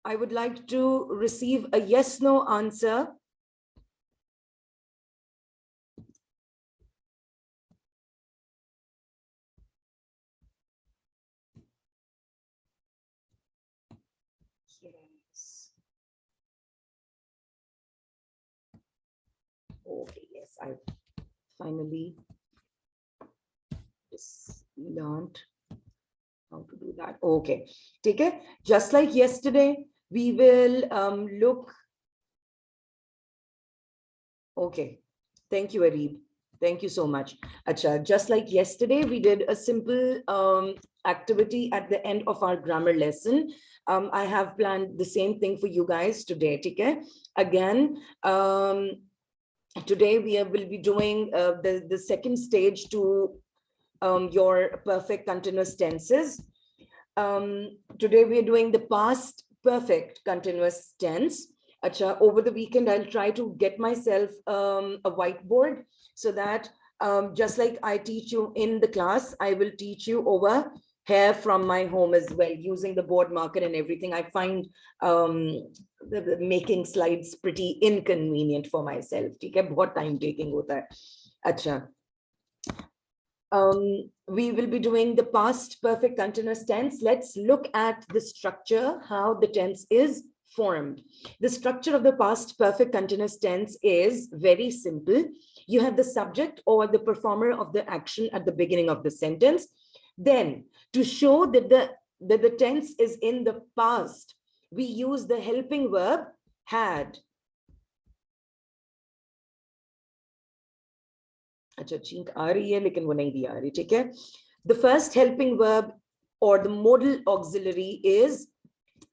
I would like to receive a yes, no answer. Yes. Okay, yes, I finally just learned how to do that. Okay, take it. Just like yesterday, we will look. Okay, thank you, Arib. Thank you so much. Acha, just like yesterday, we did a simple activity at the end of our grammar lesson. I have planned the same thing for you guys today. Okay, again, today we will be doing the second stage to your perfect continuous tenses. Today we are doing the past perfect continuous tense. Acha, over the weekend, I'll try to get myself a whiteboard so that just like I teach you in the class, I will teach you over here from my home as well, using the board marker and everything. I find the making slides pretty inconvenient for myself. Okay, बहुत time taking होता है. Acha. We will be doing the past perfect continuous tense. Let's look at the structure, how the tense is formed. The structure of the past perfect continuous tense is very simple. You have the subject or the performer of the action at the beginning of the sentence. Then, to show that the tense is in the past, we use the helping verb had. अच्छा चींक आ रही है लेकिन वो नहीं भी आ रही, ठीक है. The first helping verb or the modal auxiliary is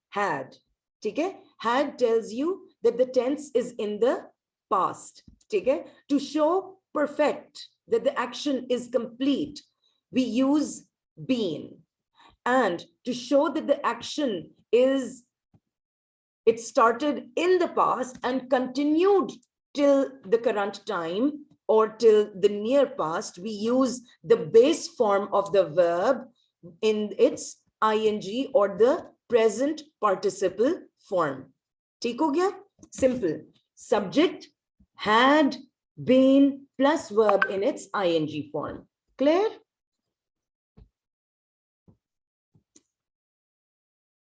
had. ठीक है. Had tells you that the tense is in the past. ठीक है. To show perfect, that the action is complete, we use been. And to show that the action is, it started in the past and continued till the current time, or till the near past, we use the base form of the verb in its ing or the present participle form. ठीक हो गया? Simple. Subject had been plus verb in its ing form. Clear?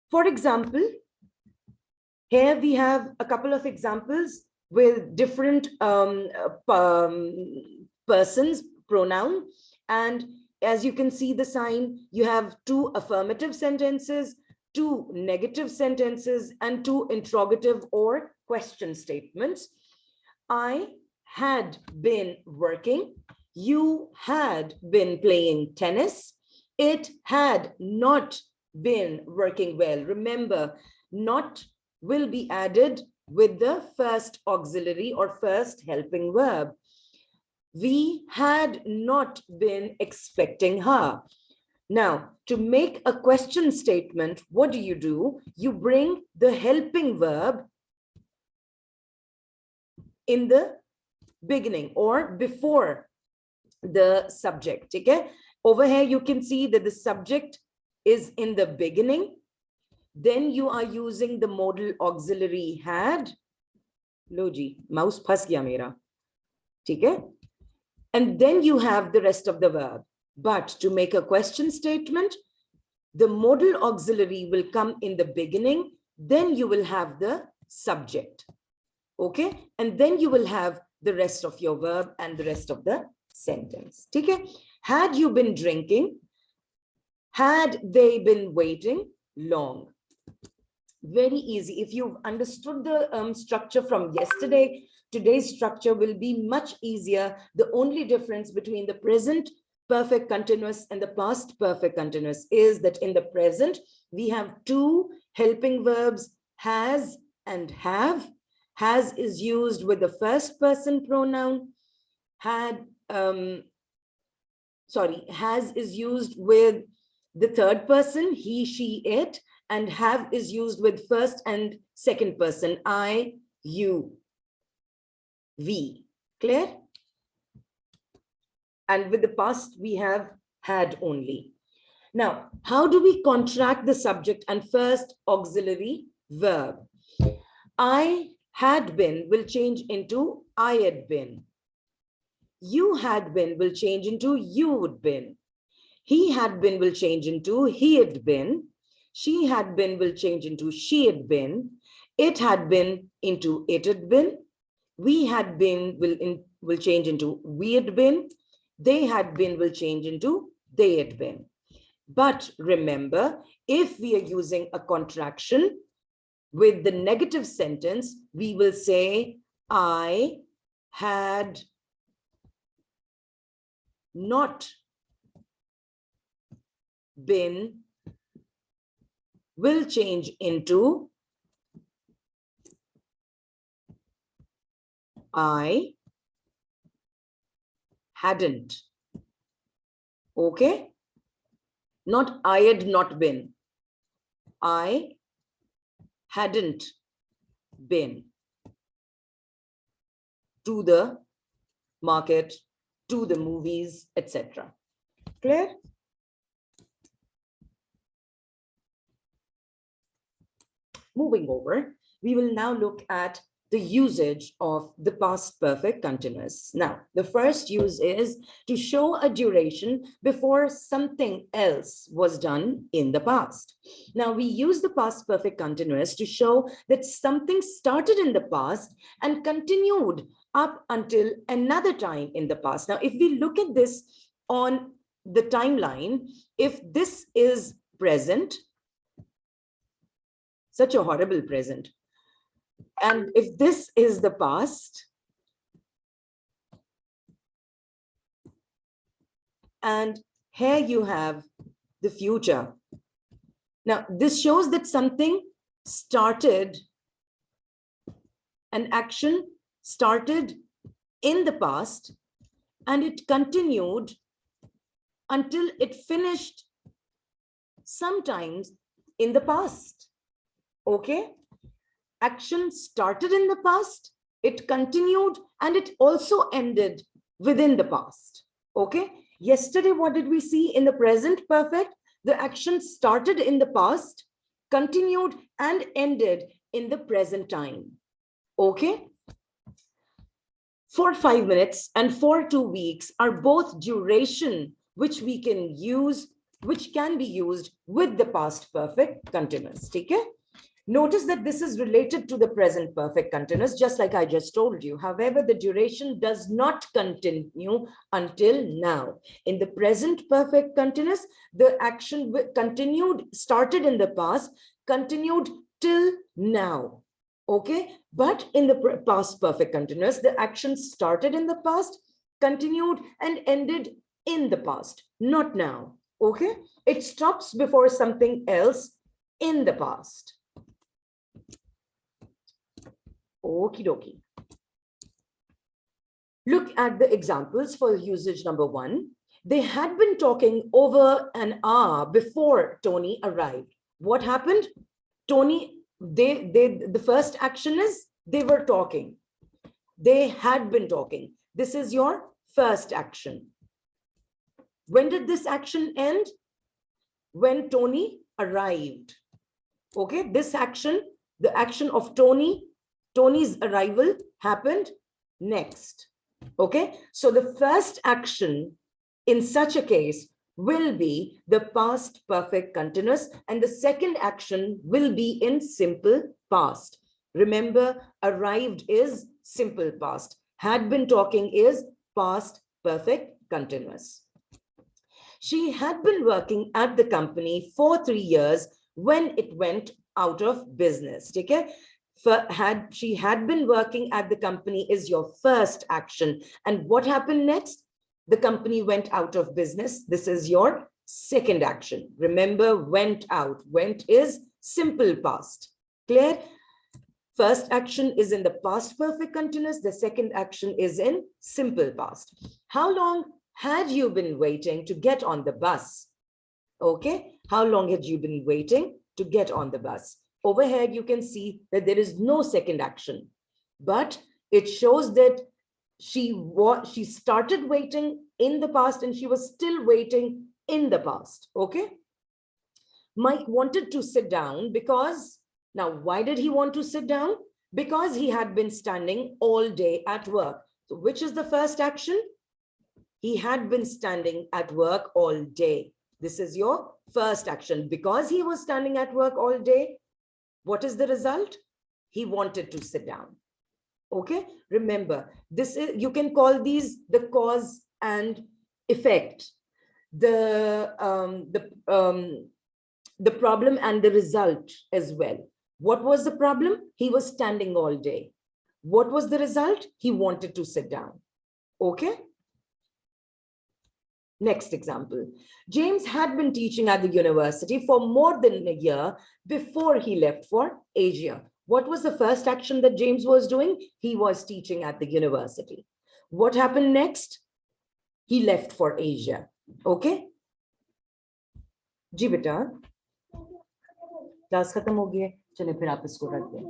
For example, here we have a couple of examples with different persons, pronoun. And as you can see the sign, you have 2 affirmative sentences, 2 negative sentences, and 2 interrogative or question statements. I had been working. You had been playing tennis. It had not been working well. Remember, not will be added with the first auxiliary or first helping verb. We had not been expecting her. Now, to make a question statement, what do? You bring the helping verb in the beginning or before the subject. Okay? Over here, you can see that the subject is in the beginning. Then you are using the modal auxiliary had. Lo ji, mouse phas gaya mera. ठीक है? And then you have the rest of the verb. But to make a question statement, the modal auxiliary will come in the beginning. Then you will have the subject. Okay? And then you will have the rest of your verb and the rest of the sentence. ठीक है? Had you been drinking? Had they been waiting long? Very easy. If you've understood the structure from yesterday, today's structure will be much easier. The only difference between the present perfect continuous and the past perfect continuous is that in the present, we have 2 helping verbs, has and have. Has is used with the first person pronoun. Has is used with the third person, he, she, it. And have is used with first and second person, I, you, we. Clear? And with the past, we have had only. Now, how do we contract the subject and first auxiliary verb. I had been will change into I had been. You had been will change into you would been. He had been will change into he had been. She had been will change into she had been. It had been into it had been. We had been will change into we had been. They had been will change into they had been. But remember, if we are using a contraction with the negative sentence, we will say, I had not been will change into I hadn't. Okay? Not I had not been. I hadn't been to the market, to the movies, etc. Clear? Moving over, we will now look at the usage of the past perfect continuous. Now, the first use is to show a duration before something else was done in the past. Now, we use the past perfect continuous to show that something started in the past and continued up until another time in the past. Now, if we look at this on the timeline, if this is present, such a horrible present, and if this is the past, and here you have the future. Now, this shows that something started, an action started in the past, and it continued until it finished sometimes in the past. Okay? Action started in the past, it continued, and it also ended within the past. Okay? Yesterday, what did we see in the present perfect? The action started in the past, continued, and ended in the present time. Okay? For 5 minutes and for 2 weeks are both duration which we can use, which can be used with the past perfect continuous. Okay? Notice that this is related to the present perfect continuous, just like I just told you. However, the duration does not continue until now. In the present perfect continuous, the action continued, started in the past, continued till now. Okay, but in the past perfect continuous, the action started in the past, continued, and ended in the past, not now. Okay, it stops before something else in the past. Okie dokie. Look at the examples for usage number 1. They had been talking over an hour before Tony arrived. What happened? Tony, the first action is they were talking. They had been talking. This is your first action. When did this action end? When Tony arrived. Okay, this action, the action of Tony's arrival happened next. Okay, so the first action in such a case will be the past perfect continuous, and the second action will be in simple past. Remember, arrived is simple past. Had been talking is past perfect continuous. She had been working at the company for 3 years when it went out of business. Okay? She had been working at the company is your first action. And what happened next? The company went out of business. This is your second action. Remember, went out. Went is simple past. Clear? First action is in the past perfect continuous. The second action is in simple past. How long had you been waiting to get on the bus? Okay. How long had you been waiting to get on the bus? Over here, you can see that there is no second action, but it shows that she started waiting in the past and she was still waiting in the past. Okay. Mike wanted to sit down because Now, why did he want to sit down? Because he had been standing all day at work. So which is the first action? He had been standing at work all day. This is your first action. Because he was standing at work all day, what is the result? He wanted to sit down. Okay, remember, this is, you can call these the cause and effect, the problem and the result as well. What was the problem? He was standing all day. What was the result? He wanted to sit down. Okay. Next example. James had been teaching at the university for more than a year before he left for Asia. What was the first action that James was doing? He was teaching at the university. What happened next? He left for Asia. Okay. जी बेटा, class खत्म हो गई है, चले फिर आप इसको रख दें,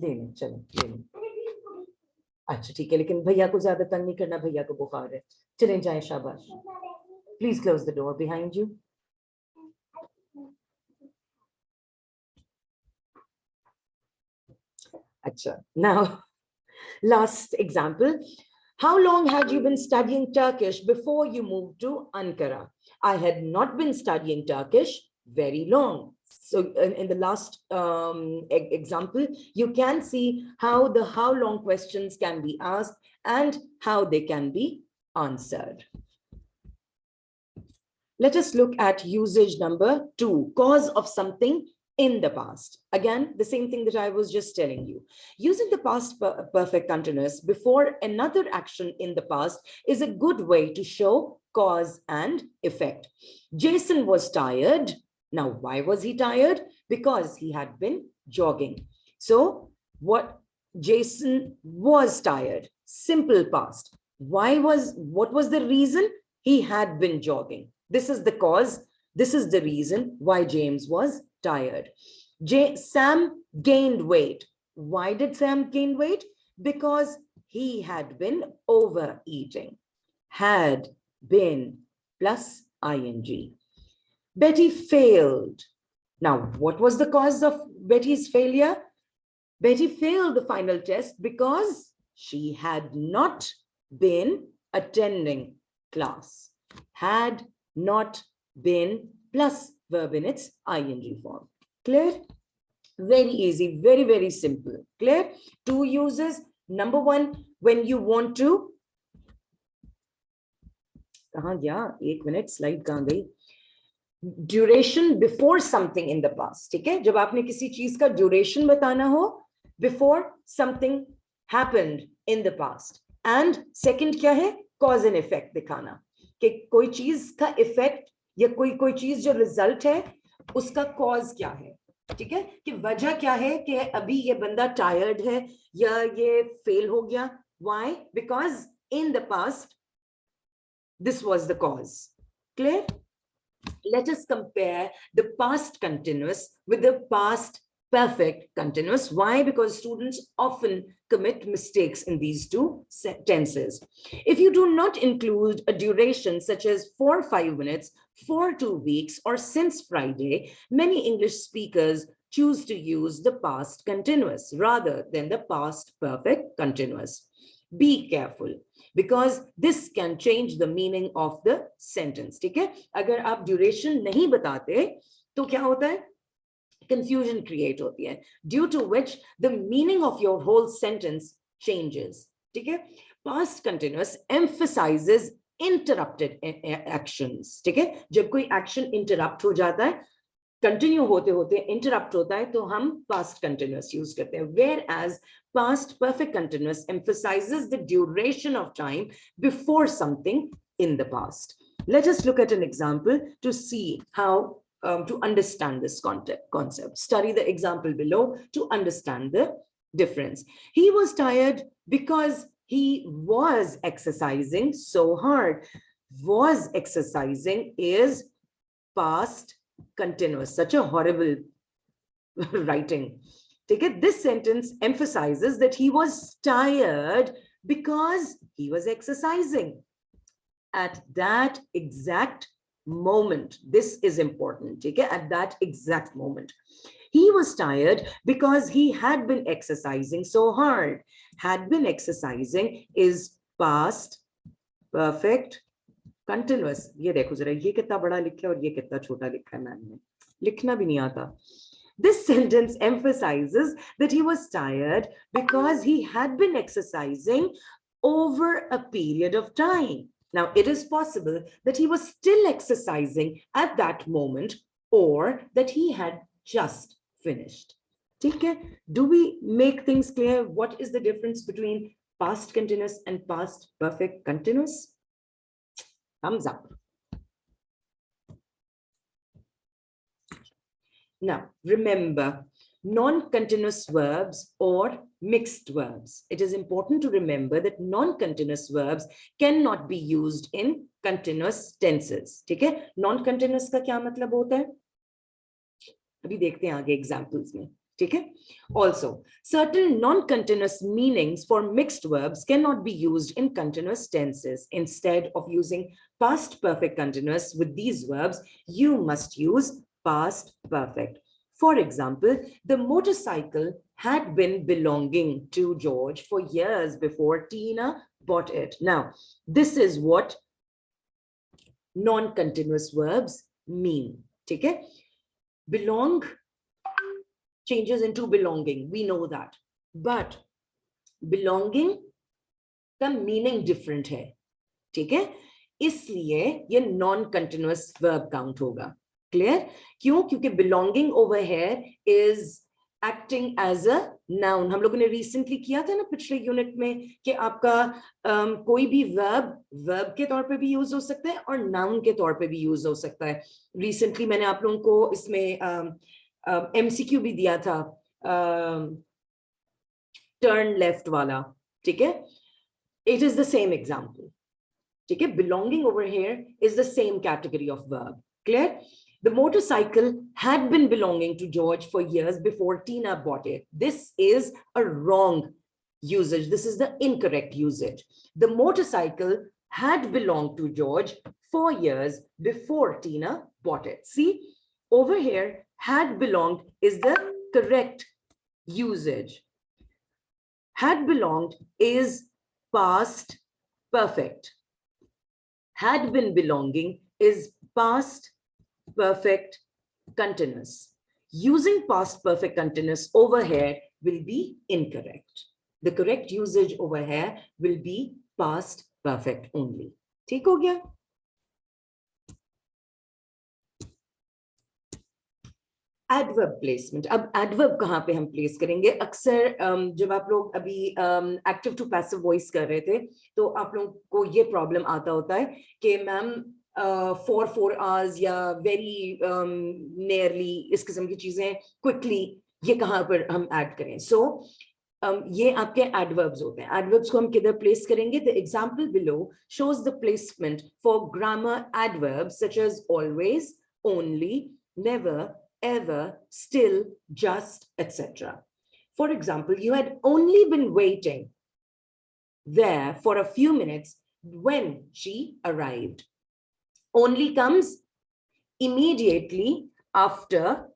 ले लें, चलो ले लें. अच्छा ठीक है, लेकिन भैया को ज्यादा तंग नहीं करना, भैया को बुखार है. चलें जाएं, शाबाश. Please close the door behind you. Acha. Now, last example. How long had you been studying Turkish before you moved to Ankara? I had not been studying Turkish very long. So in the last example, you can see how the how long questions can be asked and how they can be answered. Let us look at usage number 2, cause of something in the past. Again, the same thing that I was just telling you. Using the past perfect continuous before another action in the past is a good way to show cause and effect. Jason was tired. Now, why was he tired? Because he had been jogging. So what? Jason was tired. Simple past. What was the reason? He had been jogging. This is the cause. This is the reason why James was tired. Sam gained weight. Why did Sam gain weight? Because he had been overeating. Had been plus ing. Betty failed. Now, what was the cause of Betty's failure? Betty failed the final test because she had not been attending class. Had not been plus verb in its ing form. Clear? Very easy, very, very simple. Clear? 2 uses. Number 1, when you want to. Kahan gaya? 1 minute, slide kahan gayi? Duration before something in the past. ठीक है? जब आपने किसी चीज का duration बताना हो, before something happened in the past. And second क्या है? Cause and effect दिखाना. कि कोई चीज का effect या कोई चीज जो result है, उसका cause क्या है? ठीक है? कि वजह क्या है कि अभी ये बंदा tired है या ये fail हो गया. Why? Because in the past, this was the cause. Clear? Let us compare the past continuous with the past perfect continuous. Why? Because students often commit mistakes in these 2 tenses. If you do not include a duration such as for 5 minutes, for 2 weeks, or since Friday, many English speakers choose to use the past continuous rather than the past perfect continuous. Be careful, because this can change the meaning of the sentence. ठीक है? अगर आप duration नहीं बताते तो क्या होता है? Confusion create होती है, due to which the meaning of your whole sentence changes. ठीक है? Past continuous emphasizes interrupted actions. ठीक है? जब कोई action interrupt हो जाता है, continue होते होते interrupt होता है, तो हम past continuous use करते हैं. Whereas past perfect continuous emphasizes the duration of time before something in the past. Let us look at an example to see how to understand this concept. Study the example below to understand the difference. He was tired because he was exercising so hard. Was exercising is past continuous. Such a horrible writing. Take it. This sentence emphasizes that he was tired because he was exercising at that exact moment. This is important, okay? At that exact moment. He was tired because he had been exercising so hard. Had been exercising is past perfect continuous. ये देखो जरा, ये कितना बड़ा लिखा है और ये कितना छोटा लिखा है मैम ने, लिखना भी नहीं आता. This sentence emphasizes that he was tired because he had been exercising over a period of time. Now, it is possible that he was still exercising at that moment or that he had just finished. Okay? Do we make things clear? What is the difference between past continuous and past perfect continuous? Thumbs up. Now, remember, non-continuous verbs or mixed verbs. It is important to remember that non-continuous verbs cannot be used in continuous tenses. ठीक है? Non-continuous का क्या मतलब होता है? अभी देखते हैं आगे examples में. ठीक है? Also, certain non-continuous meanings for mixed verbs cannot be used in continuous tenses. Instead of using past perfect continuous with these verbs, you must use past perfect. For example, the motorcycle had been belonging to George for years before Tina bought it. Now, this is what non-continuous verbs mean. Okay? Belong changes into belonging. We know that. But belonging का meaning different है. ठीक है? इसलिए ये non-continuous verb count होगा. Clear? क्यों? क्योंकि belonging over here is acting as a noun. हम लोगों ने recently किया था ना पिछले यूनिट में कि आपका कोई भी verb के तौर पे भी यूज हो सकता है और noun के तौर पे भी यूज हो सकता है. Recently मैंने आप लोगों को इसमें MCQ भी दिया था turn left वाला. ठीक है? It is the same example. ठीक है? Belonging over here is the same category of verb. Clear? The motorcycle had been belonging to George for years before Tina bought it. This is a wrong usage. This is the incorrect usage. The motorcycle had belonged to George for years before Tina bought it. See, over here, had belonged is the correct usage. Had belonged is past perfect. Had been belonging is past perfect continuous. Using past perfect continuous over here will be incorrect. The correct usage over here will be past perfect only. ठीक हो गया? Adverb placement. अब adverb कहाँ पे हम place करेंगे? अक्सर जब आप लोग अभी active to passive voice कर रहे थे तो आप लोगों को ये problem आता होता है कि मैम for 4 hours या very nearly इस किस्म की चीजें quickly ये कहाँ पर हम add करें? So ये आपके adverbs होते हैं. Adverbs को हम किधर place करेंगे? The example below shows the placement for grammar adverbs such as always, only, never, ever, still, just, etc. For example, you had only been waiting there for a few minutes when she arrived. Only comes immediately after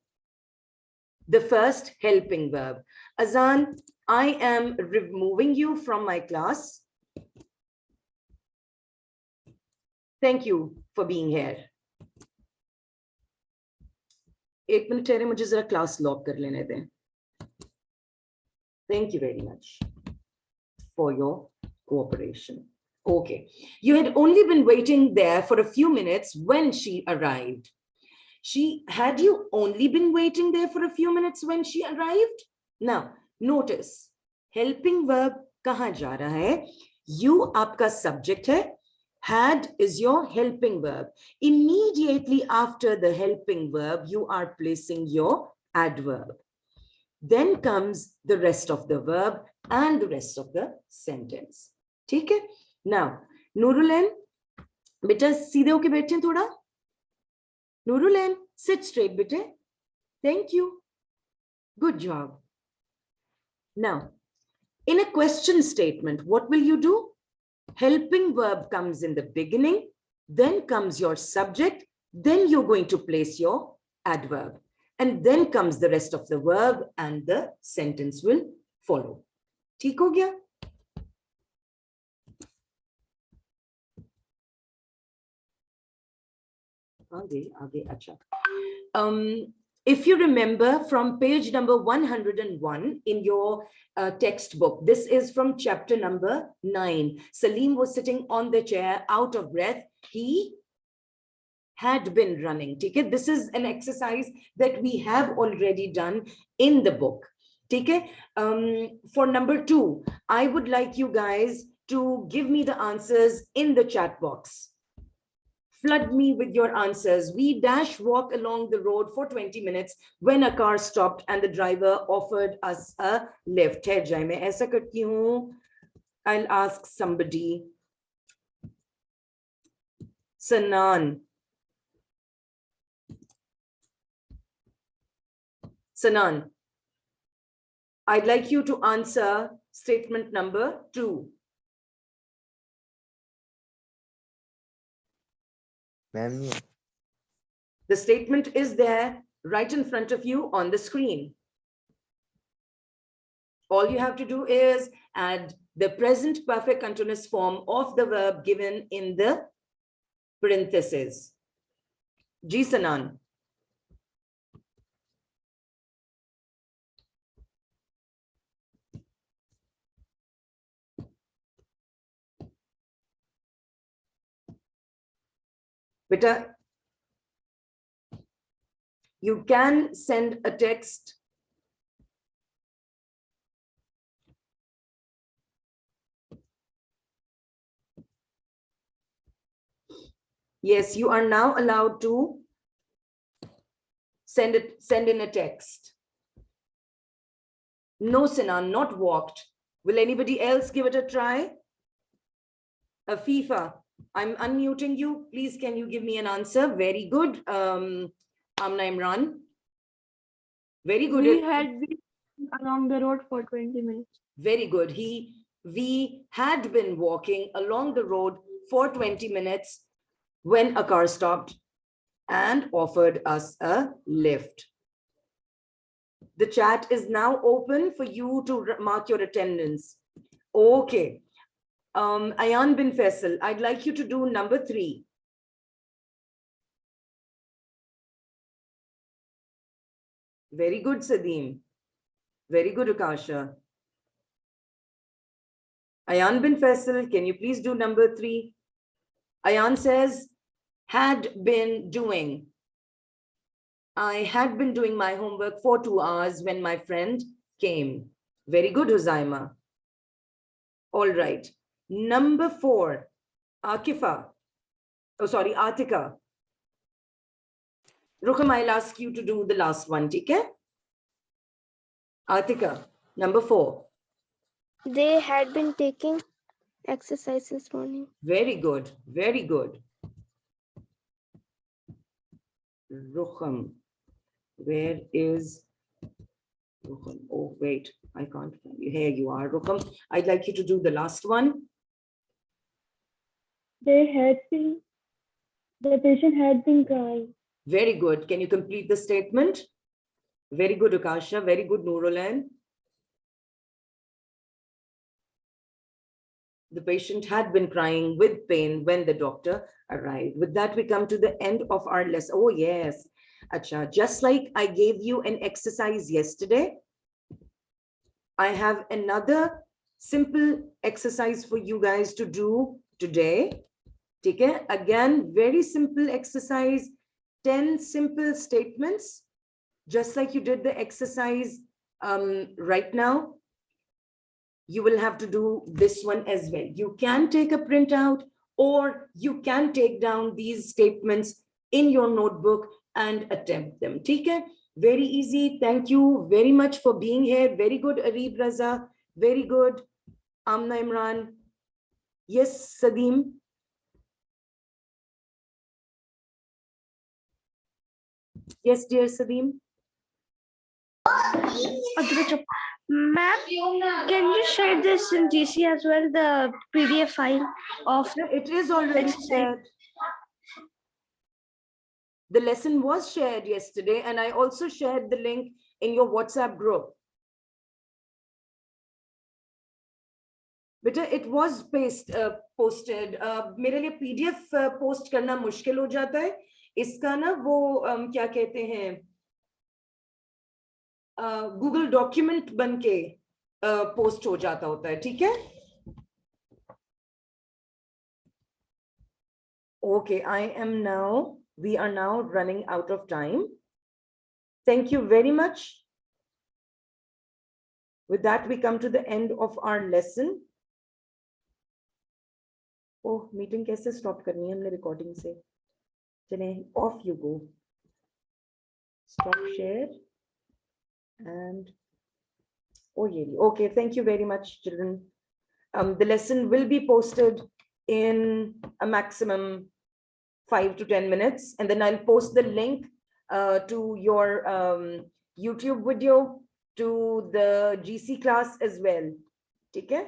the first helping verb. Azan, I am removing you from my class. Thank you for being here. एक minute ठहरे, मुझे जरा class lock कर लेने दें. Thank you very much for your cooperation. Okay, you had only been waiting there for a few minutes when she arrived. Had you only been waiting there for a few minutes when she arrived? Now, notice, helping verb कहाँ जा रहा है? You आपका subject है. Had is your helping verb. Immediately after the helping verb, you are placing your adverb. Then comes the rest of the verb and the rest of the sentence. ठीक है? Now, Nurulen, बेटा सीधे होके बैठे थोड़ा. Nurulen, sit straight, bete. Thank you. Good job. Now, in a question statement, what will you do? Helping verb comes in the beginning, then comes your subject, Then you're going to place your adverb. And then comes the rest of the verb and the sentence will follow. ठीक हो गया? आगे अच्छा. If you remember from page number 101 in your textbook, this is from chapter number 9. Salim was sitting on the chair out of breath. He had been running. Okay? This is an exercise that we have already done in the book. Okay? For number 2, I would like you guys to give me the answers in the chat box. Flood me with your answers. We dash walk along the road for 20 minutes when a car stopped and the driver offered us a lift. ठहर जाए, मैं ऐसा करती हूँ. I'll ask somebody. Sanan. Sanan, I'd like you to answer statement number 2. Ma'am, The statement is there right in front of you on the screen. All you have to do is add the present perfect continuous form of the verb given in the parentheses. Ji Sanan. Beta, you can send a text. Yes, you are now allowed to send in a text. No, Sinan, not walked. Will anybody else give it a try? Afifa, I'm unmuting you. Please, can you give me an answer? Very good. Amna Imran. Very good. We had been along the road for 20 minutes. Very good. We had been walking along the road for 20 minutes when a car stopped and offered us a lift. The chat is now open for you to mark your attendance. Okay. Ayan bin Faisal, I'd like you to do number 3. Very good, Sadeem. Very good, Akasha. Ayan bin Faisal, can you please do number 3? Ayan says, had been doing. I had been doing my homework for 2 hours when my friend came. Very good, Huzaima. All right. Number 4, Akifa. Oh, sorry, Atika. Rukham, I'll ask you to do the last one, okay? Atika, number 4. They had been taking exercise this morning. Very good, very good. Rukham, where is Rukham? Oh, wait, I can't find you. Here you are, Rukham. I'd like you to do the last one. The patient had been crying. Very good. Can you complete the statement? Very good, Akasha. Very good, Nurulan. The patient had been crying with pain when the doctor arrived. With that, we come to the end of our lesson. Oh, yes. Acha, just like I gave you an exercise yesterday, I have another simple exercise for you guys to do today. Okay? Again, very simple exercise, 10 simple statements, just like you did the exercise right now. You will have to do this one as well. You can take a printout or you can take down these statements in your notebook and attempt them. Okay? Very easy. Thank you very much for being here. Very good, Arib Raza. Very good, Amna Imran. Yes, Sadeem. Yes, dear Sadeem. Ma'am, can you share this in GC as well, the PDF file of It is already shared. The lesson was shared yesterday, and I also shared the link in your WhatsApp group. बेटा it was posted. मेरे लिए PDF post करना मुश्किल हो जाता है. इसका ना वो क्या कहते हैं, Google document बन के post हो जाता होता है. ठीक है? Okay, we are now running out of time. Thank you very much. With that, we come to the end of our lesson. Oh, meeting कैसे stop करनी है हमने recording से? चलें, off you go. Stop share. And oh yeah, okay, thank you very much, children. The lesson will be posted in a maximum 5 to 10 minutes, and then I'll post the link to your YouTube video, to the GC class as well. Okay?